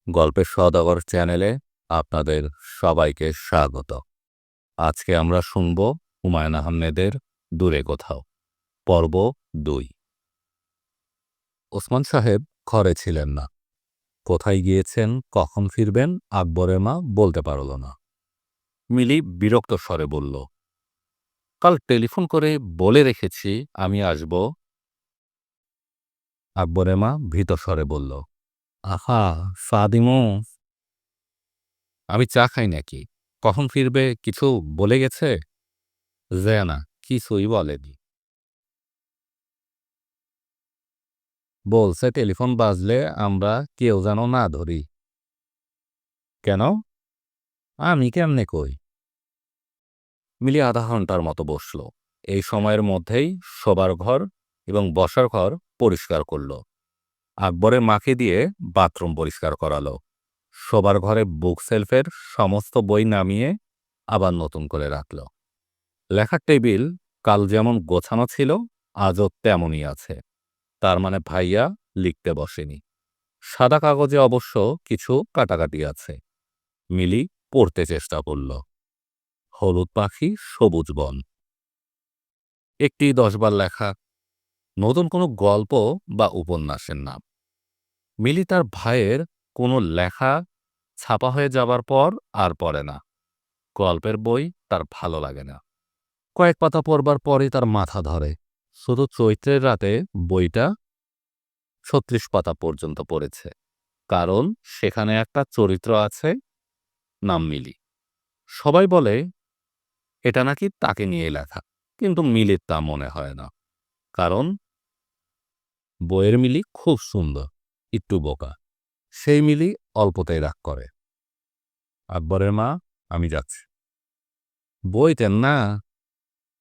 গল্পের সওদাগর চ্যানেলে আপনাদের সবাইকে স্বাগত। আজকে আমরা শুনব হুমায়ূন আহমেদের দূরে কোথাও, পর্ব ২। ওসমান সাহেব ঘরে ছিলেন না। কোথায় গিয়েছেন, কখন ফিরবেন আকবরের মা বলতে পারল না। মিলি বিরক্ত স্বরে বলল, কাল টেলিফোন করে বলে রেখেছি আমি আসব। আকবরের মা ভীত স্বরে বলল, আহা ফাদিমো, আমি চা খাই নাকি? কখন ফিরবে কিছু বলে গেছে? জেনা কিছুই বলেনি। বলছে টেলিফোন বাজলে আমরা কেউ যেন না ধরি। কেন? আমি কেমনে কই? মিলি আধা ঘন্টার মতো বসল। এই সময়ের মধ্যেই শোবার ঘর এবং বসার ঘর পরিষ্কার করল। আকবরের মাকে দিয়ে বাথরুম পরিষ্কার করালো। শোবার ঘরে বুক সেলফের সমস্ত বই নামিয়ে আবার নতুন করে রাখল। লেখার টেবিল কাল যেমন গোছানো ছিল আজও তেমনই আছে। তার মানে ভাইয়া লিখতে বসেনি। সাদা কাগজে অবশ্য কিছু কাটাকাটি আছে। মিলি পড়তে চেষ্টা করল। হলুদ পাখি, সবুজ বন। একটি 10 বার লেখা নতুন কোনো গল্প বা উপন্যাসের নাম। মিলি তার ভাইয়ের কোনো লেখা ছাপা হয়ে যাবার পর আর পড়ে না। গল্পের বই তার ভালো লাগে না। কয়েক পাতা পড়বার পরই তার মাথা ধরে। শুধু চৈত্রের রাতে বইটা 36 পাতা পর্যন্ত পড়েছে, কারণ সেখানে একটা চরিত্র আছে, নাম মিলি। সবাই বলে এটা নাকি তাকে নিয়ে লেখা, কিন্তু মিলির তা মনে হয় না। কারণ বইয়ের মিলি খুব সুন্দর, একটু বোকা। সেই মিলি অল্পতেই রাগ করে। আকবরের মা, আমি যাচ্ছি। বইতেন না,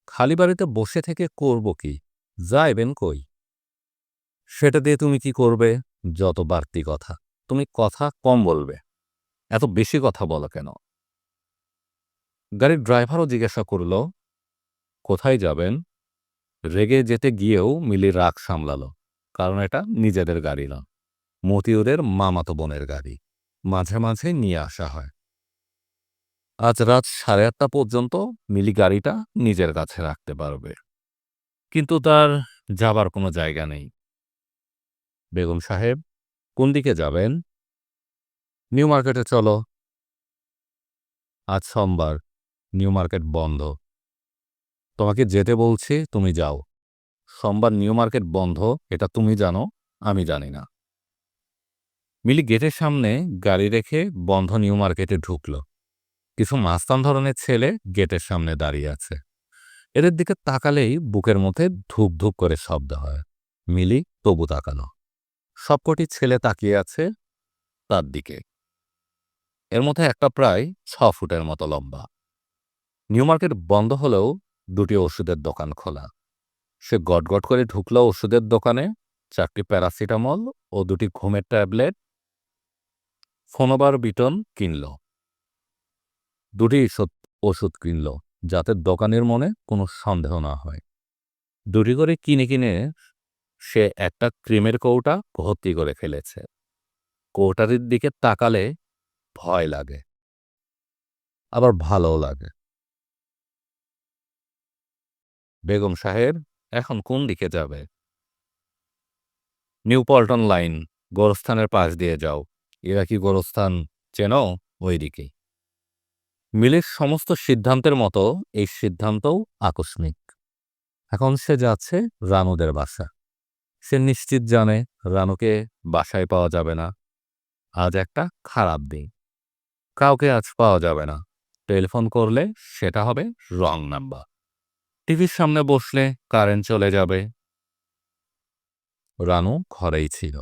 খালি বাড়িতে বসে থেকে করব কি? যাইবেন কই? সেটা দিয়ে তুমি কি করবে? যত বাড়তি কথা। তুমি কথা কম বলবে। এত বেশি কথা বলো কেন? গাড়ির ড্রাইভারও জিজ্ঞাসা করল, কোথায় যাবেন? রেগে যেতে গিয়েও মিলি রাগ সামলালো, কারণ এটা নিজেদের গাড়ি না, মতিউরের মামাতো বোনের গাড়ি। মাঝে মাঝে নিয়ে আসা হয়। আজ রাত 8:30 পর্যন্ত মিলি গাড়িটা নিজের কাছে রাখতে পারবে, কিন্তু তার যাবার কোনো জায়গা নেই। বেগম সাহেব, কোন দিকে যাবেন? নিউ মার্কেটে চলো। আজ সোমবার, নিউ মার্কেট বন্ধ। তোমাকে যেতে বলছি, তুমি যাও। সোমবার নিউ মার্কেট বন্ধ, এটা তুমি জানো, আমি জানি না। মিলি গেটের সামনে গাড়ি রেখে বন্ধ নিউ মার্কেটে ঢুকল। কিছু মাস্তান ধরনের ছেলে গেটের সামনে দাঁড়িয়ে আছে। এদের দিকে তাকালেই বুকের মধ্যে ধুক ধুক করে শব্দ হয়। মিলি তবু তাকালো। সবকটি ছেলে তাকিয়ে আছে তার দিকে। এর মধ্যে একটা প্রায় 6 ফুটের মতো লম্বা। নিউ মার্কেট বন্ধ হলেও দুটি ওষুধের দোকান খোলা। সে গটগট করে ঢুকল ওষুধের দোকানে। 4টি প্যারাসিটামল ও 2টি ঘুমের ট্যাবলেট, ফোনোবার বিটন কিনল। 2টি ওষুধ কিনল, যাতে দোকানের মনে কোনো সন্দেহ না হয়। 2টি করে কিনে কিনে সে একটা ক্রিমের কৌটা ভর্তি করে ফেলেছে। কৌটাটির দিকে তাকালে ভয় লাগে, আবার ভালোও লাগে। বেগম সাহেব, এখন কোন দিকে যাবে? নিউ পল্টন লাইন, গোরস্থানের পাশ দিয়ে যাও। এরা কি গোরস্থান চেনো? ওই দিকেই। মিলির সমস্ত সিদ্ধান্তের মতো এই সিদ্ধান্তও আকস্মিক। এখন সে যাচ্ছে রানুদের বাসা। সে নিশ্চিত জানে রানুকে বাসায় পাওয়া যাবে না। আজ একটা খারাপ দিন। কাউকে আজ পাওয়া যাবে না। টেলিফোন করলে সেটা হবে রং নাম্বার। টিভির সামনে বসলে কারেন্ট চলে যাবে। রানু ঘরেই ছিল।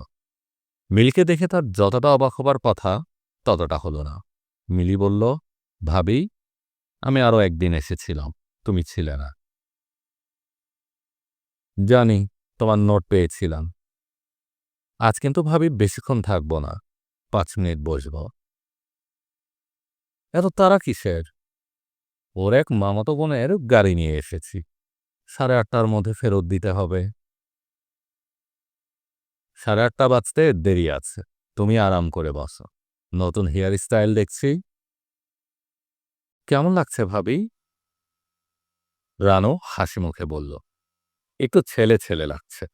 মিলিকে দেখে তার যতটা অবাক হবার কথা ততটা হলো না। মিলি বলল, ভাবি, আমি আরো একদিন এসেছিলাম, তুমি ছিলে না। জানি, তোমার নোট পেয়েছিলাম। আজ কিন্তু ভাবি বেশিক্ষণ থাকবো না, 5 মিনিট বসব। এত তাড়া কিসের? ওর এক মামাতো বোনের গাড়ি নিয়ে এসেছি, 8:30টার মধ্যে ফেরত দিতে হবে। 8:30 বাজতে দেরি আছে, তুমি আরাম করে বসো। নতুন হেয়ার স্টাইল দেখছি। কেমন লাগছে ভাবি? রানু হাসি মুখে বলল, একটু ছেলে ছেলে লাগছে।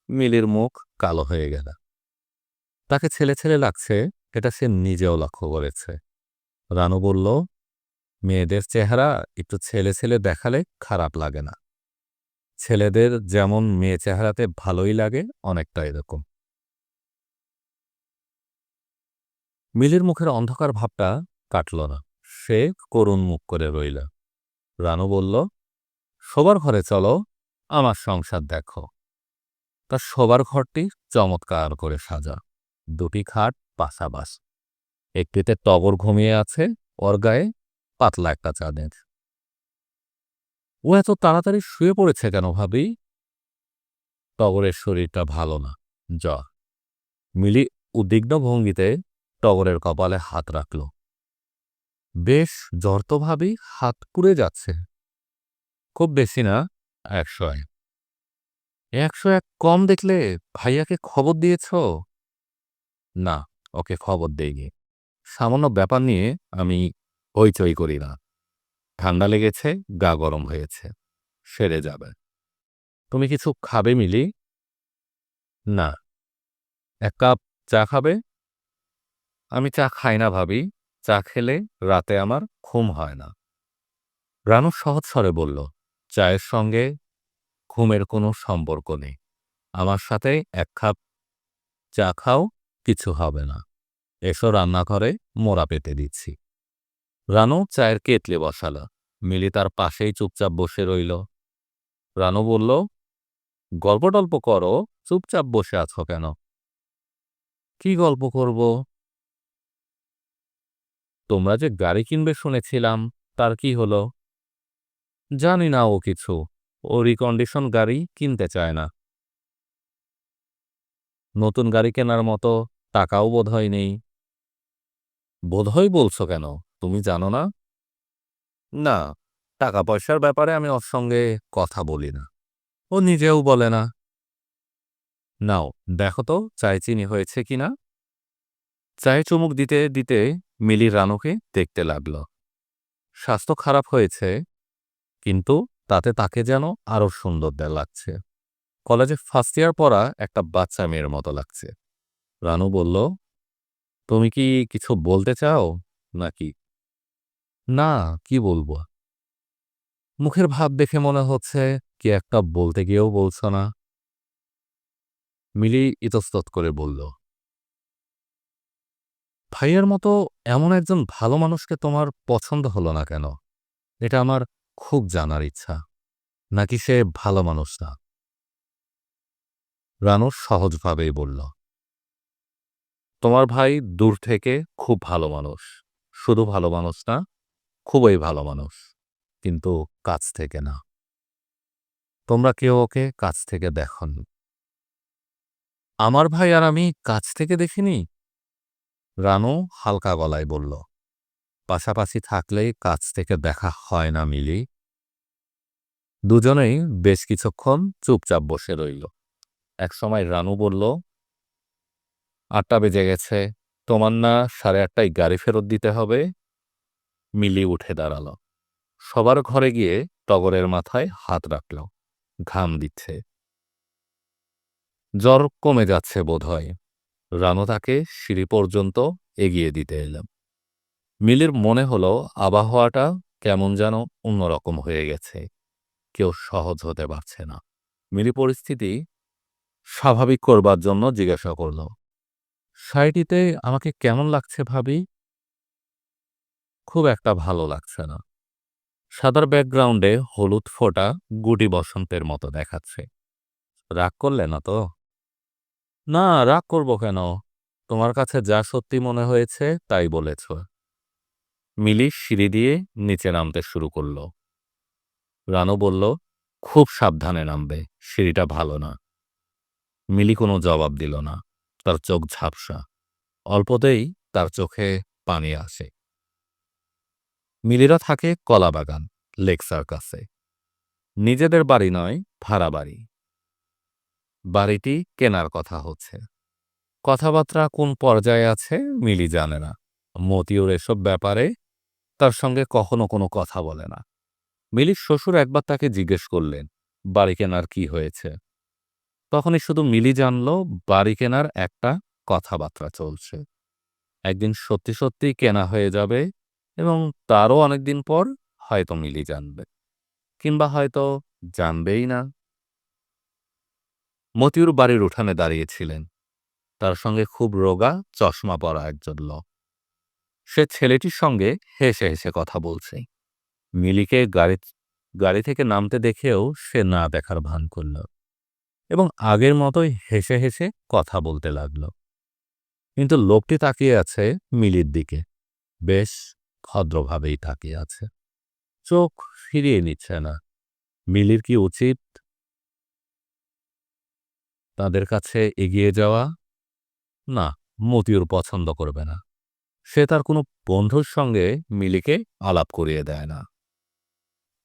মিলির মুখ কালো হয়ে গেল। তাকে ছেলে ছেলে লাগছে এটা সে নিজেও লক্ষ্য করেছে। রানু বলল, মেয়েদের চেহারা একটু ছেলে ছেলে দেখালে খারাপ লাগে না। ছেলেদের যেমন মেয়ে চেহারাতে ভালোই লাগে, অনেকটা এরকম। মিলির মুখের অন্ধকার ভাবটা কাটল না। সে করুণ মুখ করে রইল। রানু বলল, শোবার ঘরে চলো, আমার সংসার দেখো। তার শোবার ঘরটি চমৎকার করে সাজা। দুটি খাট পাশাপাশি। একটিতে টগর ঘুমিয়ে আছে, ওর গায়ে পাতলা একটা চাদর। ও এত তাড়াতাড়ি শুয়ে পড়েছে কেন ভাবি? টগরের শরীরটা ভালো না, জ্বর। মিলি উদ্বিগ্ন ভঙ্গিতে টগরের কপালে হাত রাখল। বেশ জ্বর তো ভাবি, হাত পুড়ে যাচ্ছে। খুব বেশি না, 101। 101 কম দেখলে ভাইয়াকে খবর দিয়েছ? না, ওকে খবর দেইনি। সামান্য ব্যাপার নিয়ে আমি হইচই করি না। ঠান্ডা লেগেছে, গা গরম হয়েছে, সেরে যাবে। তুমি কিছু খাবে মিলি? না। 1 কাপ চা খাবে? আমি চা খাই না ভাবি। চা খেলে রাতে আমার ঘুম হয় না। রানু সহজ স্বরে বলল, চায়ের সঙ্গে ঘুমের কোনো সম্পর্ক নেই। আমার সাথে 1 কাপ চা খাও, কিছু হবে না। এসো রান্নাঘরে, মোড়া পেতে দিচ্ছি। রানু চায়ের কেতলি বসাল। মিলি তার পাশেই চুপচাপ বসে রইল। রানু বলল, গল্প টল্প করো, চুপচাপ বসে আছো কেন? কি গল্প করব? তোমরা যে গাড়ি কিনবে শুনেছিলাম, তার কি হলো? জানি না ও কিছু। ও রিকন্ডিশন গাড়ি কিনতে চায় না। নতুন গাড়ি কেনার মতো টাকাও বোধহয় নেই। বোধহয় বলছো কেন? তুমি জানো না? না, টাকা পয়সার ব্যাপারে আমি ওর সঙ্গে কথা বলি না। ও নিজেও বলে না। নাও, দেখো তো চায়ে চিনি হয়েছে কিনা। চায়ে চুমুক দিতে দিতে মিলি রানুকে দেখতে লাগল। স্বাস্থ্য খারাপ হয়েছে, কিন্তু তাতে তাকে যেন আরো সুন্দর লাগছে। কলেজে ফার্স্ট ইয়ার পড়া একটা বাচ্চা মেয়ের মতো লাগছে। রানু বলল, তুমি কি কিছু বলতে চাও নাকি? না, কি বলবো? মুখের ভাব দেখে মনে হচ্ছে কি একটা বলতে গিয়েও বলছো না। মিলি ইতস্তত করে বলল, ভাইয়ের মতো এমন একজন ভালো মানুষকে তোমার পছন্দ হলো না কেন? এটা আমার খুব জানার ইচ্ছা। নাকি সে ভালো মানুষ না? রানু সহজভাবেই বলল, তোমার ভাই দূর থেকে খুব ভালো মানুষ। শুধু ভালো মানুষ না, খুবই ভালো মানুষ। কিন্তু কাছ থেকে না। তোমরা কেউ ওকে কাছ থেকে দেখনি। আমার ভাই আর আমি কাছ থেকে দেখিনি? রানু হালকা গলায় বলল, পাশাপাশি থাকলেই কাছ থেকে দেখা হয় না মিলি। দুজনেই বেশ কিছুক্ষণ চুপচাপ বসে রইল। একসময় রানু বলল, 8টা বেজে গেছে, তোমার না 8:30টায় গাড়ি ফেরত দিতে হবে? মিলি উঠে দাঁড়াল। সবার ঘরে গিয়ে টগরের মাথায় হাত রাখল। ঘাম দিচ্ছে। জ্বর কমে যাচ্ছে বোধহয়। রানু তাকে সিঁড়ি পর্যন্ত এগিয়ে দিতে এলাম। মিলির মনে হলো আবহাওয়াটা কেমন যেন অন্যরকম হয়ে গেছে। কেউ সহজ হতে পারছে না। মিলি পরিস্থিতি স্বাভাবিক করবার জন্য জিজ্ঞাসা করল, শাড়িটিতে আমাকে কেমন লাগছে ভাবি? খুব একটা ভালো লাগছে না। সাদার ব্যাকগ্রাউন্ডে হলুদ ফোঁটা গুটি বসন্তের মতো দেখাচ্ছে। রাগ করলে না তো? না, রাগ করব কেন? তোমার কাছে যা সত্যি মনে হয়েছে তাই বলেছ। মিলি সিঁড়ি দিয়ে নিচে নামতে শুরু করল। রানু বলল, খুব সাবধানে নামবে, সিঁড়িটা ভালো না। মিলি কোনো জবাব দিল না। তার চোখ ঝাপসা। অল্পতেই তার চোখে পানি আসে। মিলিরা থাকে কলাবাগান, লেক সার্কাসে। নিজেদের বাড়ি নয়, ভাড়া বাড়ি। বাড়িটি কেনার কথা হচ্ছে। কথাবার্তা কোন পর্যায়ে আছে মিলি জানে না। মতিউর এসব ব্যাপারে তার সঙ্গে কখনো কোনো কথা বলে না। মিলির শ্বশুর একবার তাকে জিজ্ঞেস করলেন, বাড়ি কেনার কি হয়েছে? তখনই শুধু মিলি জানল বাড়ি কেনার একটা কথাবার্তা চলছে। একদিন সত্যি সত্যি কেনা হয়ে যাবে এবং তারও অনেকদিন পর হয়তো মিলি জানবে, কিংবা হয়তো জানবেই না। মতিউর বাড়ির উঠানে দাঁড়িয়েছিলেন। তার সঙ্গে খুব রোগা চশমা পরা একজন লোক। সে ছেলেটির সঙ্গে হেসে হেসে কথা বলছে। মিলিকে গাড়ি থেকে নামতে দেখেও সে না দেখার ভান করল এবং আগের মতোই হেসে হেসে কথা বলতে লাগল। কিন্তু লোকটি তাকিয়ে আছে মিলির দিকে, বেশ ভদ্রভাবেই তাকিয়ে আছে, চোখ ফিরিয়ে নিচ্ছে না। মিলির কি উচিত তাদের কাছে এগিয়ে যাওয়া? না, মতিউর পছন্দ করবে না। সে তার কোনো বন্ধুর সঙ্গে মিলিকে আলাপ করিয়ে দেয় না।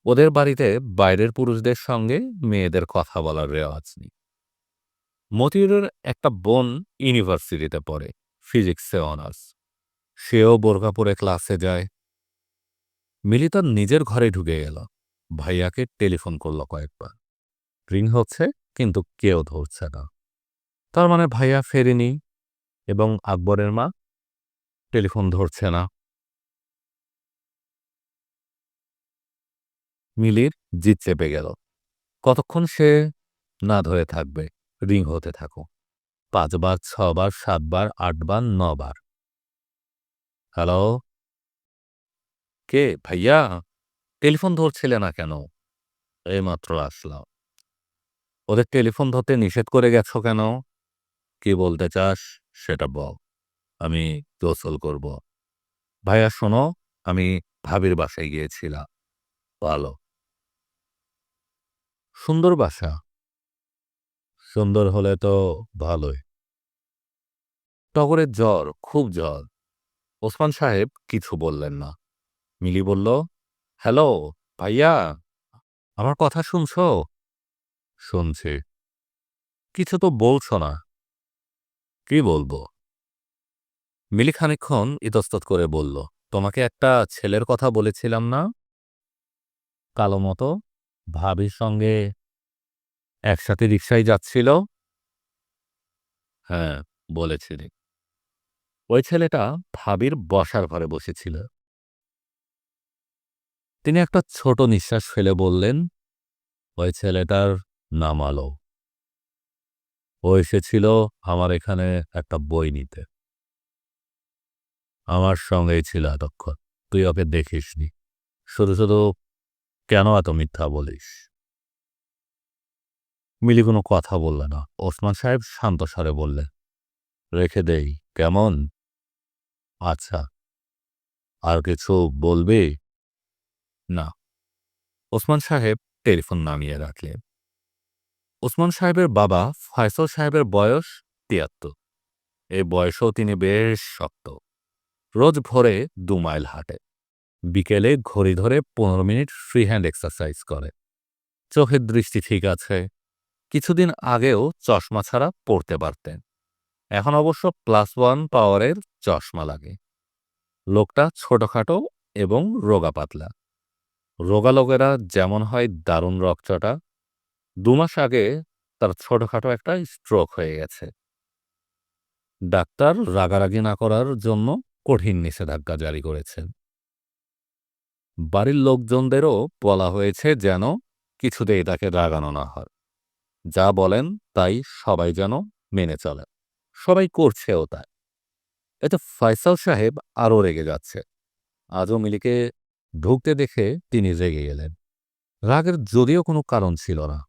ওদের বাড়িতে বাইরের পুরুষদের সঙ্গে মেয়েদের কথা বলার রেওয়াজ নেই। মতিউরের একটা বোন ইউনিভার্সিটিতে পড়ে, ফিজিক্সে অনার্স। সেও বোরকা পরে ক্লাসে যায়। মিলি তার নিজের ঘরে ঢুকে গেল। ভাইয়াকে টেলিফোন করল কয়েকবার। রিং হচ্ছে, কিন্তু কেউ ধরছে না। তার মানে ভাইয়া ফেরেনি। এবং আকবরের মা টেলিফোন ধরছে না। মিলির জিদ চেপে গেল। কতক্ষণ সে না ধরে থাকবে? রিং হতে থাকো, 5 বার, 6 বার, 7 বার, 8 বার, 9 বার। হ্যালো, কে? ভাইয়া, টেলিফোন ধরছিলে না কেন? এইমাত্র আসলাম। ওদের টেলিফোন ধরতে নিষেধ করে গেছো কেন? কি বলতে চাস সেটা বল। আমি গোসল করব। ভাইয়া শোনো, আমি ভাবির বাসায় গিয়েছিলাম। ভালো। সুন্দর বাসা? সুন্দর হলে তো ভালোই। টগরের জ্বর, খুব জ্বর। ওসমান সাহেব কিছু বললেন না। মিলি বলল, হ্যালো ভাইয়া, আমার কথা শুনছো? শুনছি। কিছু তো বলছো না। কি বলবো? মিলি খানিকক্ষণ ইতস্তত করে বলল, তোমাকে একটা ছেলের কথা বলেছিলাম না? কালো মতো, ভাবির সঙ্গে একসাথে রিকশায় যাচ্ছিল। হ্যাঁ, বলেছিলি। ওই ছেলেটা ভাবির বসার ঘরে বসেছিল। তিনি একটা ছোট নিঃশ্বাস ফেলে বললেন, ওই ছেলেটার নাম আলো। ও এসেছিল আমার এখানে একটা বই নিতে। আমার সঙ্গেই ছিল এতক্ষণ। তুই ওকে দেখিসনি। শুধু শুধু কেন এত মিথ্যা বলিস? মিলি কোনো কথা বলল না। ওসমান সাহেব শান্ত স্বরে বললেন, রেখে দেই কেমন? আচ্ছা, আর কিছু বলবি? না। ওসমান সাহেব টেলিফোন নামিয়ে রাখলেন। ওসমান সাহেবের বাবা ফয়সল সাহেবের বয়স ৭৩। এই বয়সেও তিনি বেশ শক্ত। রোজ ভোরে ২ মাইল হাঁটে। বিকেলে ঘড়ি ধরে ১৫ মিনিট ফ্রি হ্যান্ড এক্সারসাইজ করে। চোখের দৃষ্টি ঠিক আছে। কিছুদিন আগেও চশমা ছাড়া পড়তে পারতেন। এখন অবশ্য +1 পাওয়ারের চশমা লাগে। লোকটা ছোটখাটো এবং রোগা পাতলা। রোগা লোকেরা যেমন হয় দারুণ রকচটা। ২ মাস আগে তার ছোটখাটো একটা স্ট্রোক হয়ে গেছে। ডাক্তার রাগারাগি না করার জন্য কঠিন নিষেধাজ্ঞা জারি করেছেন। বাড়ির লোকজনদেরও বলা হয়েছে যেন কিছুতেই তাকে রাগানো না হয়। যা বলেন তাই সবাই যেন মেনে চলে। সবাই করছেও তাই। এতে ফয়সাল সাহেব আরও রেগে যাচ্ছে। আজও মিলিকে ঢুকতে দেখে তিনি রেগে গেলেন। রাগের যদিও কোনো কারণ ছিল না।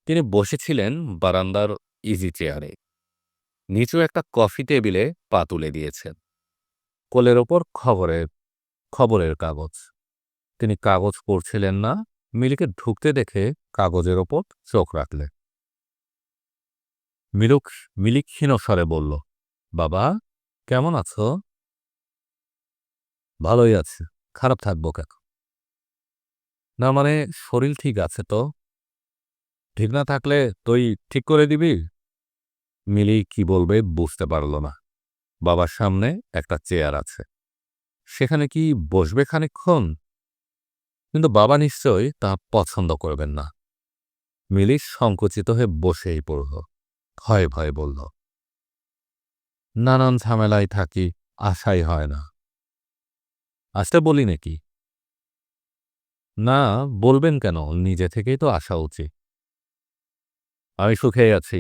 তিনি বসেছিলেন বারান্দার ইজি চেয়ারে। নিচু একটা কফি টেবিলে পা তুলে দিয়েছেন। কোলের ওপর খবরের কাগজ। তিনি কাগজ পড়ছিলেন না। মিলিকে ঢুকতে দেখে কাগজের ওপর চোখ রাখলেন। মিলি ক্ষীণ স্বরে বলল, বাবা, কেমন আছো? ভালোই আছে। খারাপ থাকবো কেন? না মানে, শরীর ঠিক আছে তো? ঠিক না থাকলে তুই ঠিক করে দিবি? মিলি কি বলবে বুঝতে পারল না। বাবার সামনে একটা চেয়ার আছে, সেখানে কি বসবে খানিকক্ষণ? কিন্তু বাবা নিশ্চয়ই তা পছন্দ করবেন না। মিলি সংকুচিত হয়ে বসেই পড়ল, ভয়ে ভয়ে বলল, নানান ঝামেলায় থাকি, আশাই হয় না। আসতে বলি নাকি? না, বলবেন কেন? নিজে থেকেই তো আসা উচিত। আমি সুখেই আছি,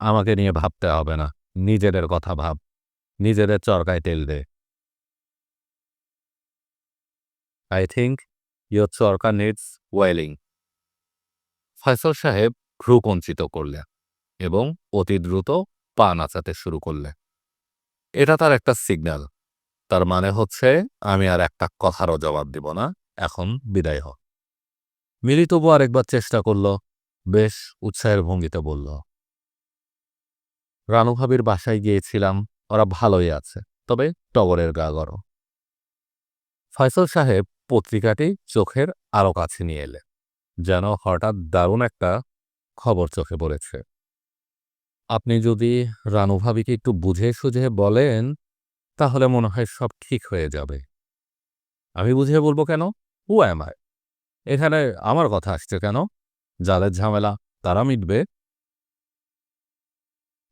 আমাকে নিয়ে ভাবতে হবে না। নিজেদের কথা ভাব, নিজেদের চরকায় তেল দে। আই থিঙ্ক ইয়োর চরকা নিডস ওয়েলিং। ফয়সল সাহেব ভ্রু কঞ্চিত করলেন এবং অতি দ্রুত পা নাচাতে শুরু করলেন। এটা তার একটা সিগন্যাল। তার মানে হচ্ছে আমি আর একটা কথারও জবাব দিব না, এখন বিদায় হ। মিলি তবু আরেকবার চেষ্টা করল, বেশ উৎসাহের ভঙ্গিতে বলল, রানু ভাবির বাসায় গিয়েছিলাম, ওরা ভালোই আছে, তবে টগরের গা গরম। ফয়সল সাহেব পত্রিকাটি চোখের আরো কাছে নিয়ে এলেন, যেন হঠাৎ দারুণ একটা খবর চোখে পড়েছে। আপনি যদি রানু ভাবিকে একটু বুঝে সুঝে বলেন, তাহলে মনে হয় সব ঠিক হয়ে যাবে। আমি বুঝিয়ে বলবো কেন? হু অ্যাম আই? এখানে আমার কথা আসছে কেন? যাদের ঝামেলা তারা মিটবে।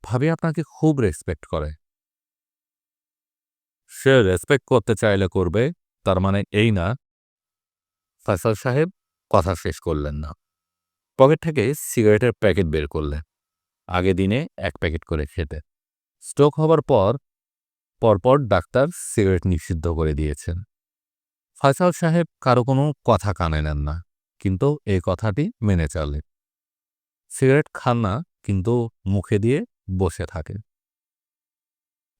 ভাবি আপনাকে খুব রেসপেক্ট করে। সে রেসপেক্ট করতে চাইলে করবে, তার মানে এই না। ফয়সল সাহেব কথা শেষ করলেন না। পকেট থেকে সিগারেটের প্যাকেট বের করলেন। আগে দিনে ১ প্যাকেট করে খেতেন। স্ট্রোক হবার পরপর ডাক্তার সিগারেট নিষিদ্ধ করে দিয়েছেন। ফয়সাল সাহেব কারো কোনো কথা কানে নেন না, কিন্তু এই কথাটি মেনে চলেন। সিগারেট খান না, কিন্তু মুখে দিয়ে বসে থাকেন।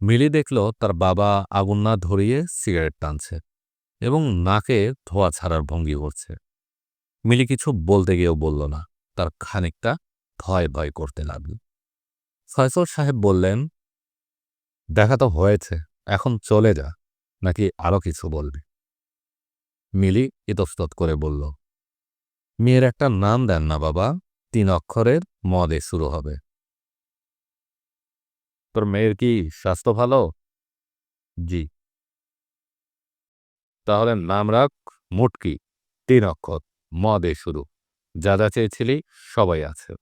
মিলি দেখল তার বাবা আগুন না ধরিয়ে সিগারেট টানছে এবং নাকে ধোঁয়া ছাড়ার ভঙ্গি করছে। মিলি কিছু বলতে গিয়েও বলল না, তার খানিকটা ভয় ভয় করতে লাগল। ফয়সল সাহেব বললেন, দেখা তো হয়েছে, এখন চলে যা, নাকি আরো কিছু বলবি? মিলি ইতস্তত করে বলল, মেয়ের একটা নাম দেন না বাবা, ৩ অক্ষরের ম দিয়ে শুরু হবে। তোর মেয়ের কি স্বাস্থ্য ভালো? জি। তাহলে নাম রাখ মুটকি, ৩ অক্ষর, ম দিয়ে শুরু। যা যা চেয়েছিলি সবাই আছে।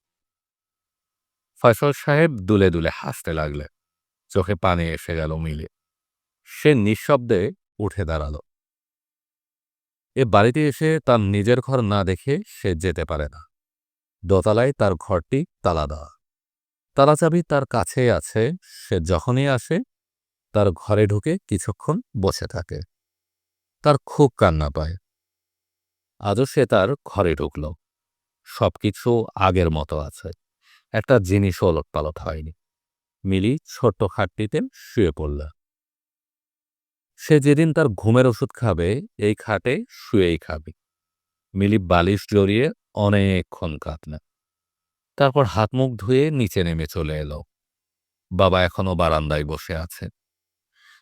ফয়সল সাহেব দুলে দুলে হাসতে লাগলেন। চোখে পানি এসে গেল মিলে। সে নিঃশব্দে উঠে দাঁড়াল। এ বাড়িতে এসে তার নিজের ঘর না দেখে সে যেতে পারে না। দোতলায় তার ঘরটি তালা দেওয়া। তালা চাবি তার কাছেই আছে। সে যখনই আসে তার ঘরে ঢুকে কিছুক্ষণ বসে থাকে। তার খুব কান্না পায়। আজও সে তার ঘরে ঢুকল। সবকিছু আগের মতো আছে, একটা জিনিসও ওলটপালট হয়নি। মিলি ছোট্ট খাটটিতে শুয়ে পড়ল। সে যেদিন তার ঘুমের ওষুধ খাবে, এই খাটে শুয়েই খাবে। মিলি বালিশ জড়িয়ে অনেকক্ষণ কাঁদল। তারপর হাত মুখ ধুয়ে নিচে নেমে চলে এলো। বাবা এখনো বারান্দায় বসে আছে।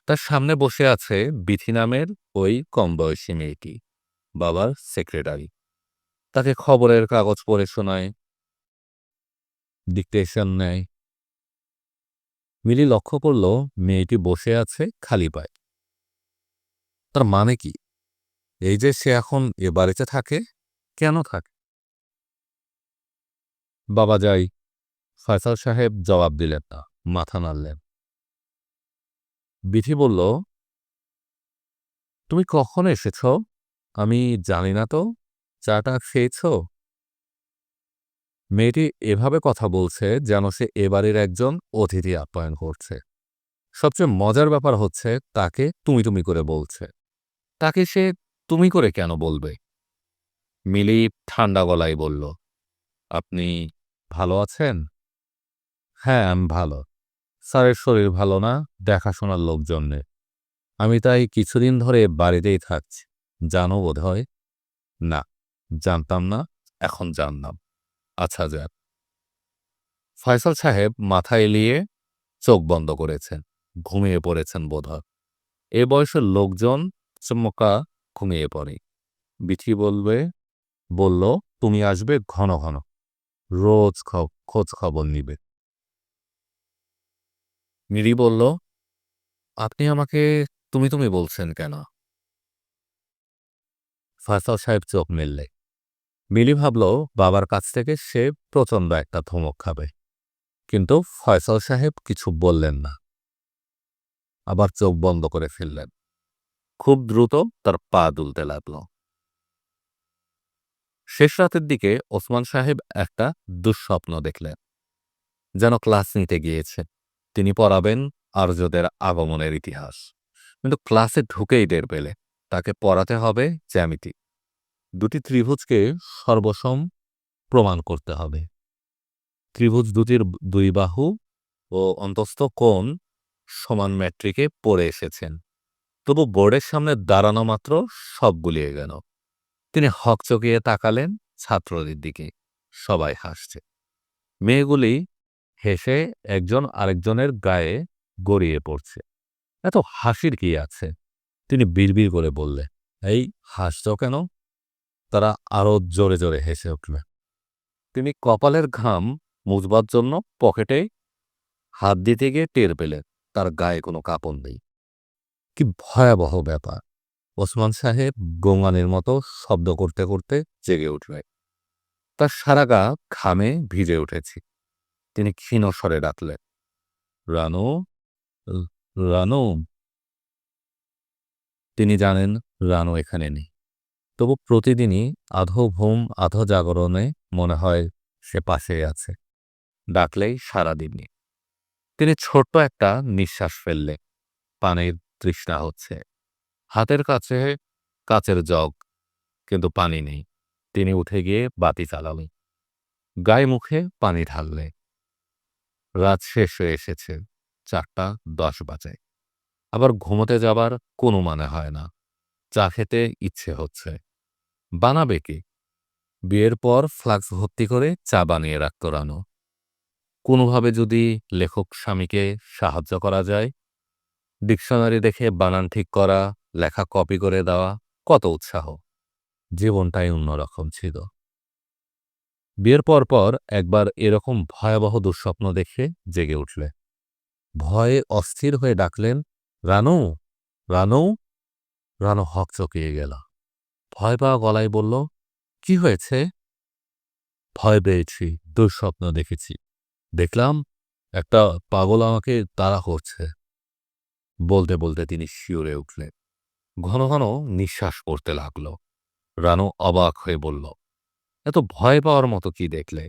তার সামনে বসে আছে বিথি নামের ওই কমবয়সী মেয়েটি, বাবার সেক্রেটারি। তাকে খবরের কাগজ পড়ে শোনায়, ডিকটেশন নেয়। মিলি লক্ষ্য করল মেয়েটি বসে আছে খালি পায়ে। তার মানে কি? এই যে সে এখন এ বাড়িতে থাকে, কেন থাকে? বাবা যাই। ফয়সাল সাহেব জবাব দিলেন না, মাথা নাড়লেন। বিথি বলল, তুমি কখন এসেছ? আমি জানি না তো। চাটা খেয়েছ? মেয়েটি এভাবে কথা বলছে যেন সে এ বাড়ির একজন অতিথি আপ্যায়ন করছে। সবচেয়ে মজার ব্যাপার হচ্ছে তাকে তুমি তুমি করে বলছে। তাকে সে তুমি করে কেন বলবে? মিলি ঠান্ডা গলায় বলল, আপনি ভালো আছেন? হ্যাঁ, আমি ভালো। স্যারের শরীর ভালো না, দেখাশোনার লোকজন নেই। আমি তাই কিছুদিন ধরে বাড়িতেই থাকছি। জানো বোধহয়? না, জানতাম না, এখন জানলাম। আচ্ছা যাক। ফয়সাল সাহেব মাথা এলিয়ে চোখ বন্ধ করেছেন। ঘুমিয়ে পড়েছেন বোধহয়। এ বয়সের লোকজন চমকা ঘুমিয়ে পড়ে। বিথি বলল, তুমি আসবে ঘন ঘন, রোজ খোঁজ খবর নিবে। মিরি বলল, আপনি আমাকে তুমি তুমি বলছেন কেন? ফয়সাল সাহেব চোখ মেললে। মিলি ভাবল বাবার কাছ থেকে সে প্রচণ্ড একটা ধমক খাবে। কিন্তু ফয়সাল সাহেব কিছু বললেন না। আবার চোখ বন্ধ করে ফেললেন। খুব দ্রুত তার পা দুলতে লাগল। শেষ রাতের দিকে ওসমান সাহেব একটা দুঃস্বপ্ন দেখলেন। যেন ক্লাস নিতে গিয়েছে। তিনি পড়াবেন আর্যদের আগমনের ইতিহাস। কিন্তু ক্লাসে ঢুকেই টের পেলে তাকে পড়াতে হবে জ্যামিতি। দুটি ত্রিভুজকে সর্বসম প্রমাণ করতে হবে। ত্রিভুজ দুটির দুই বাহু ও অন্তস্থ কোণ সমান ম্যাট্রিকে পড়ে এসেছেন। তবু বোর্ডের সামনে দাঁড়ানো মাত্র সব গুলিয়ে গেল। তিনি হকচকিয়ে তাকালেন ছাত্রদের দিকে। সবাই হাসছে। মেয়েগুলি হেসে একজন আরেকজনের গায়ে গড়িয়ে পড়ছে। এত হাসির কি আছে? তিনি বিড়বিড় করে বললেন, এই হাসছ কেন? তারা আরো জোরে জোরে হেসে উঠল। তিনি কপালের ঘাম মুছবার জন্য পকেটে হাত দিতে গিয়ে টের পেলেন তার গায়ে কোনো কাপড় নেই। কি ভয়াবহ ব্যাপার! ওসমান সাহেব গোঙানির মতো শব্দ করতে করতে জেগে উঠলেন। তার সারা গা ঘামে ভিজে উঠেছে। তিনি ক্ষীণ স্বরে ডাকলেন, রানু, রানু। তিনি জানেন রানু এখানে নেই। তবু প্রতিদিনই আধো ঘুম আধো জাগরণে মনে হয় সে পাশেই আছে। ডাকলেই সাড়া দিননি। তিনি ছোট্ট একটা নিঃশ্বাস ফেললেন। পানির তৃষ্ণা হচ্ছে। হাতের কাছে কাচের জগ, কিন্তু পানি নেই। তিনি উঠে গিয়ে বাতি জ্বালালেন। গায়ে মুখে পানি ঢাললে। রাত শেষ হয়ে এসেছে। 4:10 বাজে। আবার ঘুমোতে যাবার কোনো মানে হয় না। চা খেতে ইচ্ছে হচ্ছে। বানাবে কি? বিয়ের পর ফ্লাক্স ভর্তি করে চা বানিয়ে রাখত রানু। কোনোভাবে যদি লেখক স্বামীকে সাহায্য করা যায়, ডিকশনারি দেখে বানান ঠিক করা, লেখা কপি করে দেওয়া, কত উৎসাহ! জীবনটাই অন্যরকম ছিল। বিয়ের পর একবার এরকম ভয়াবহ দুঃস্বপ্ন দেখে জেগে উঠলে। ভয়ে অস্থির হয়ে ডাকলেন, রানু, রানু। রানু হকচকিয়ে গেল। ভয় পাওয়া গলায় বলল, কি হয়েছে? ভয় পেয়েছি, দুঃস্বপ্ন দেখেছি। দেখলাম একটা পাগল আমাকে তাড়া করছে। বলতে বলতে তিনি শিউরে উঠলেন। ঘন ঘন নিঃশ্বাস পড়তে লাগল। রানু অবাক হয়ে বলল, এত ভয় পাওয়ার মতো কি দেখলে?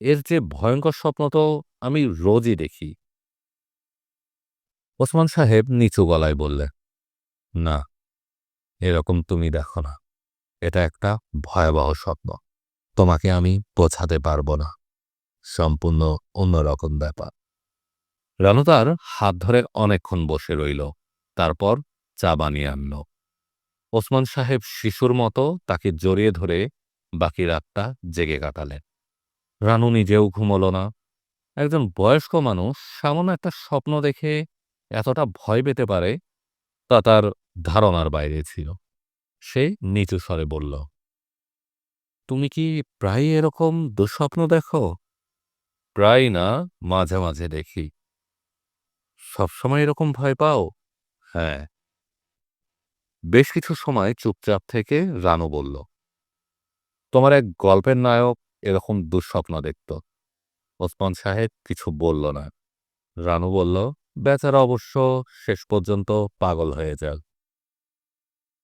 এর যে ভয়ঙ্কর স্বপ্ন তো আমি রোজই দেখি। ওসমান সাহেব নিচু গলায় বললেন, না, এরকম তুমি দেখো না। এটা একটা ভয়াবহ স্বপ্ন। তোমাকে আমি বোঝাতে পারবো না। সম্পূর্ণ অন্যরকম ব্যাপার। রানু তার হাত ধরে অনেকক্ষণ বসে রইল। তারপর চা বানিয়ে আনল। ওসমান সাহেব শিশুর মতো তাকে জড়িয়ে ধরে বাকি রাতটা জেগে কাটালেন। রানু নিজেও ঘুমোল না। একজন বয়স্ক মানুষ সামান্য একটা স্বপ্ন দেখে এতটা ভয় পেতে পারে তা তার ধারণার বাইরে ছিল। সে নিচু স্বরে বলল, তুমি কি প্রায়ই এরকম দুঃস্বপ্ন দেখো? প্রায় না, মাঝে মাঝে দেখি। সবসময় এরকম ভয় পাও? হ্যাঁ। বেশ কিছু সময় চুপচাপ থেকে রানু বলল, তোমার এক গল্পের নায়ক এরকম দুঃস্বপ্ন দেখত। ওসমান সাহেব কিছু বলল না। রানু বলল, বেচারা অবশ্য শেষ পর্যন্ত পাগল হয়ে যান।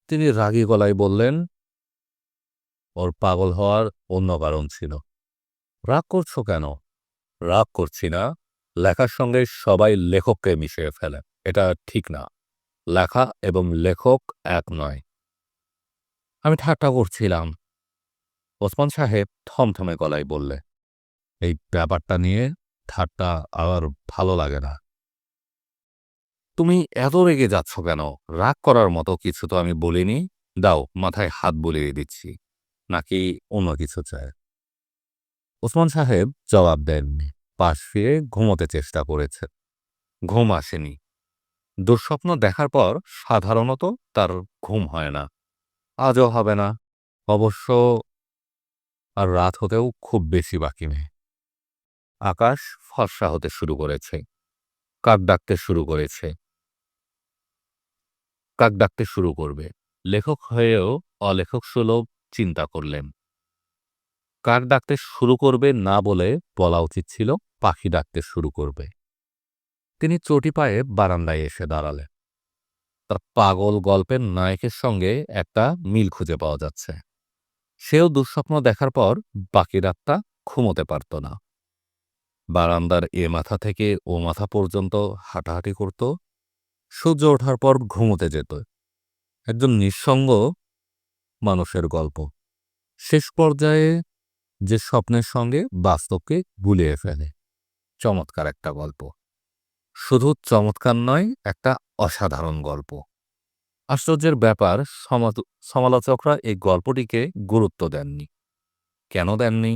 তিনি রাগী গলায় বললেন, ওর পাগল হওয়ার অন্য কারণ ছিল। রাগ করছো কেন? রাগ করছি না। লেখার সঙ্গে সবাই লেখককে মিশিয়ে ফেলে। এটা ঠিক না। লেখা এবং লেখক এক নয়। আমি ঠাট্টা করছিলাম। ওসমান সাহেব থমথমে গলায় বললে, এই ব্যাপারটা নিয়ে ঠাট্টা আমার ভালো লাগে না। তুমি এত রেগে যাচ্ছ কেন? রাগ করার মতো কিছু তো আমি বলিনি। দাও, মাথায় হাত বুলিয়ে দিচ্ছি। নাকি অন্য কিছু চায়? ওসমান সাহেব জবাব দেননি। পাশ ফিরে ঘুমোতে চেষ্টা করেছে। ঘুম আসেনি। দুঃস্বপ্ন দেখার পর সাধারণত তার ঘুম হয় না। আজও হবে না। অবশ্য আর রাত হতেও খুব বেশি বাকি নেই। আকাশ ফর্সা হতে শুরু করেছে। কাক ডাকতে শুরু করেছে। কাক ডাকতে শুরু করবে। লেখক হয়েও অলেখক সুলভ চিন্তা করলেন। কাক ডাকতে শুরু করবে না বলে বলা উচিত ছিল পাখি ডাকতে শুরু করবে। তিনি চটি পায়ে বারান্দায় এসে দাঁড়ালেন। তার পাগল গল্পের নায়কের সঙ্গে একটা মিল খুঁজে পাওয়া যাচ্ছে। সেও দুঃস্বপ্ন দেখার পর বাকি রাতটা ঘুমোতে পারত না। বারান্দার এ মাথা থেকে ও মাথা পর্যন্ত হাঁটাহাঁটি করত। সূর্য ওঠার পর ঘুমোতে যেত। একজন নিঃসঙ্গ মানুষের গল্প। শেষ পর্যায়ে যে স্বপ্নের সঙ্গে বাস্তবকে গুলিয়ে ফেলে। চমৎকার একটা গল্প। শুধু চমৎকার নয়, একটা অসাধারণ গল্প। আশ্চর্যের ব্যাপার, সমালোচকরা এই গল্পটিকে গুরুত্ব দেননি। কেন দেননি?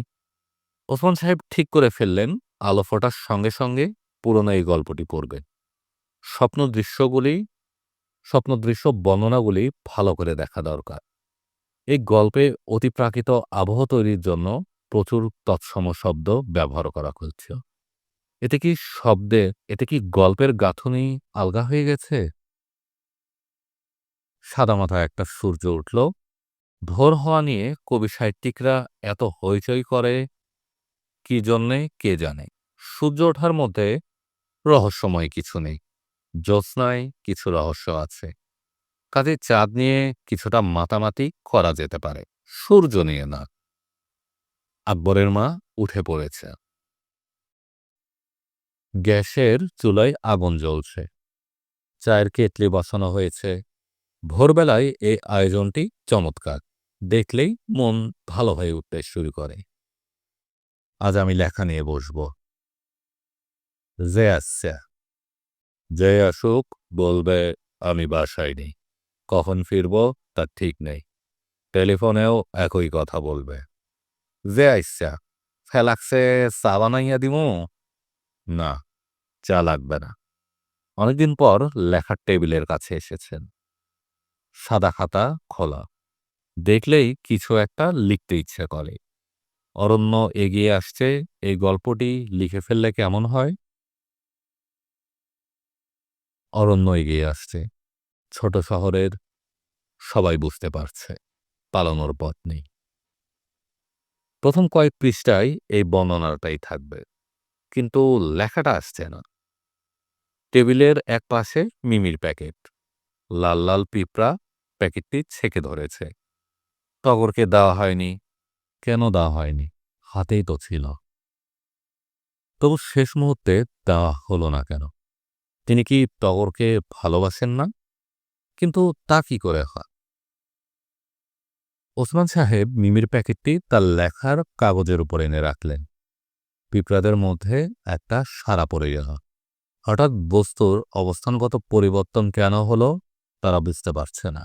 ওসমান সাহেব ঠিক করে ফেললেন, আলো ফোটার সঙ্গে সঙ্গে পুরনো এই গল্পটি পড়বেন। স্বপ্ন দৃশ্যগুলি স্বপ্নদৃশ্য বর্ণনাগুলি ভালো করে দেখা দরকার। এই গল্পে অতিপ্রাকৃত আবহ তৈরির জন্য প্রচুর তৎসম শব্দ ব্যবহার করা হচ্ছে। এতে কি এতে কি গল্পের গাঁথুনি আলগা হয়ে গেছে? সাদামাটা একটা সূর্য উঠল। ভোর হওয়া নিয়ে কবি সাহিত্যিকরা এত হইচই করে কি জন্যে কে জানে। সূর্য ওঠার মধ্যে রহস্যময় কিছু নেই। জ্যোৎস্নায় কিছু রহস্য আছে। কাজে চাঁদ নিয়ে কিছুটা মাতামাতি করা যেতে পারে, সূর্য নিয়ে না। আকবরের মা উঠে পড়েছে। গ্যাসের চুলায় আগুন জ্বলছে। চায়ের কেটলি বসানো হয়েছে। ভোরবেলায় এই আয়োজনটি চমৎকার। দেখলেই মন ভালো হয়ে উঠতে শুরু করে। আজ আমি লেখা নিয়ে বসব। যে আসছে, যে আসুক বলবে আমি বাসায় নেই। কখন ফিরব তার ঠিক নেই। টেলিফোনেও একই কথা বলবে। যে আইসা ফেলাক্সে চা বানাইয়া দিমু? না, চা লাগবে না। অনেকদিন পর লেখার টেবিলের কাছে এসেছেন। সাদা খাতা খোলা। দেখলেই কিছু একটা লিখতে ইচ্ছে করে। অরণ্য এগিয়ে আসছে। এই গল্পটি লিখে ফেললে কেমন হয়? অরণ্য এগিয়ে আসছে। ছোট শহরের সবাই বুঝতে পারছে পালানোর পথ নেই। প্রথম কয়েক পৃষ্ঠায় এই বর্ণনাটাই থাকবে, কিন্তু লেখাটা আসছে না। টেবিলের এক পাশে মিমির প্যাকেট। লাল লাল পিঁপড়া প্যাকেটটি ছেঁকে ধরেছে। টগরকে দেওয়া হয়নি। কেন দেওয়া হয়নি? হাতেই তো ছিল। তবু শেষ মুহূর্তে দেওয়া হলো না কেন? তিনি কি টগরকে ভালোবাসেন না? কিন্তু তা কি করে হয়? ওসমান সাহেব মিমির প্যাকেটটি তার লেখার কাগজের উপর এনে রাখলেন। পিঁপড়াদের মধ্যে একটা সাড়া পড়ে গেল। হঠাৎ বস্তুর অবস্থানগত পরিবর্তন কেন হলো তারা বুঝতে পারছে না।